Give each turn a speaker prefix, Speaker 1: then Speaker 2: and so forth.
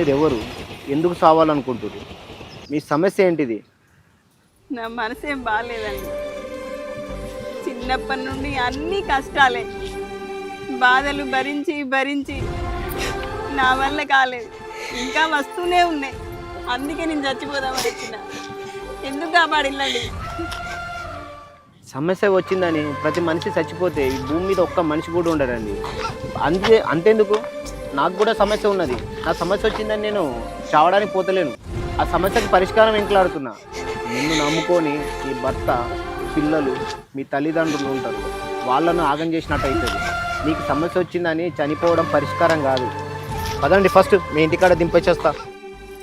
Speaker 1: మీరు ఎవరు? ఎందుకు సావాలనుకుంటుర్రు? మీ సమస్య ఏంటిది?
Speaker 2: నా మనసు ఏం బాగాలేదండి. చిన్నప్పటి నుండి అన్నీ కష్టాలే, బాధలు భరించి భరించి నా వల్ల కాలేదు, ఇంకా వస్తూనే ఉన్నాయి. అందుకే నేను చచ్చిపోదామని వచ్చిన. ఎందుకు కాపాడిల్లండి?
Speaker 1: సమస్య వచ్చిందని ప్రతి మనిషి చచ్చిపోతే ఈ భూమి మీద ఒక్క మనిషి కూడా ఉండడండి. అంతెందుకు, నాకు కూడా సమస్య ఉన్నది. నా సమస్య వచ్చిందని నేను చావడానికి పోతలేను. ఆ సమస్యకి పరిష్కారం వెంకలాడుతున్నా. నిన్ను నమ్ముకొని మీ భర్త, పిల్లలు, మీ తల్లిదండ్రులు ఉంటారు. వాళ్ళను ఆగం చేసినట్టు అవుతుంది. నీకు సమస్య వచ్చిందని చనిపోవడం పరిష్కారం కాదు. పదండి, ఫస్ట్ మీ ఇంటికాడ దింపేసేస్తా.